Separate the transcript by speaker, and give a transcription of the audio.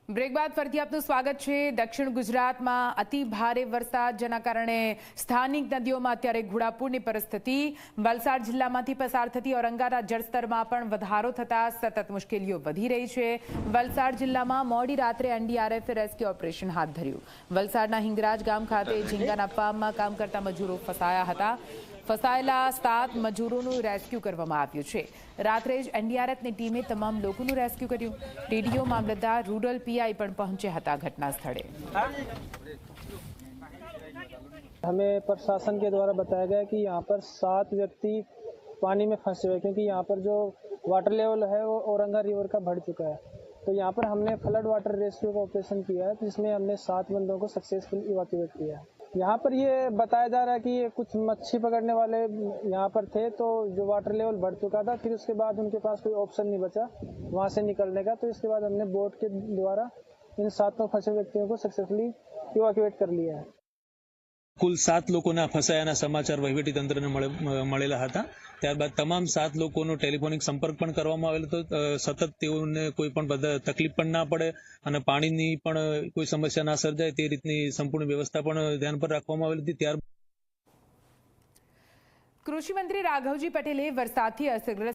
Speaker 1: Break બાદ ફરીથી આપનું સ્વાગત છે। દક્ષિણ ગુજરાતમાં અતિ ભારે વરસાદ જેના કારણે સ્થાનિક નદીઓમાં અત્યારે ઘોડાપૂરની પરિસ્થિતિ। વલસાડ જિલ્લામાંથી પસાર થતી ઔરંગાના જળસ્તરમાં પણ વધારો થતા સતત મુશ્કેલીઓ વધી રહી છે। વલસાડ જિલ્લામાં મોડી રાત્રે એનડીઆરએફે રેસ્ક્યુ ઓપરેશન હાથ ધર્યું। વલસાડના હિંગરાજ ગામ ખાતે ઝીંગાના ફાર્મમાં કામ કરતા મજૂરો ફસાયા હતા। ફસાયેલા 7 મજૂરોનું રેસ્ક્યુ કરવામાં આવ્યું છે। રાત્રે જ એનડીઆરએફની ટીમે તમામ લોકોનું રેસ્ક્યુ કર્યું। ટીડીઓ મામલતદાર રૂરલ પીઆઈ પણ પહોંચ્યા હતા ઘટના સ્થળે।
Speaker 2: हमें प्रशासन के द्वारा बताया गया कि यहाँ पर 7 व्यक्ति पानी में फंसे हुए क्योंकि यहाँ पर जो वाटर लेवल है वो औरंगा रिवर का बढ़ चुका है। तो यहाँ पर हमने फ्लड वाटर रेस्क्यू का ऑपरेशन किया है, जिसमें हमने 7 बंदों को सक्सेसफुल इवैक्यूएट किया है। यहाँ पर ये बताया जा रहा है कि ये कुछ मच्छी पकड़ने वाले यहाँ पर थे, तो जो वाटर लेवल बढ़ चुका था, फिर उसके बाद उनके पास कोई ऑप्शन नहीं बचा वहाँ से निकलने का। तो इसके बाद हमने बोट के द्वारा इन 7 फंसे व्यक्तियों को सक्सेसफुली इवैक्यूएट कर लिया है।
Speaker 3: કુલ 7 લોકોના ફસાયાના સમાચાર વહીવટી તંત્રને મળેલા હતા। ત્યારબાદ તમામ 7 લોકોનો ટેલિફોનિક સંપર્ક પણ કરવામાં આવેલો હતો। સતત તેઓને કોઈ પણ તકલીફ પણ ના પડે અને પાણીની પણ કોઈ સમસ્યા ના સર્જાય તે રીતની સંપૂર્ણ વ્યવસ્થા પણ ધ્યાન પર રાખવામાં આવેલી હતી। ત્યાર
Speaker 1: કૃષિ મંત્રી રાઘવજી પટેલે વરસાદથી અસરગ્રસ્ત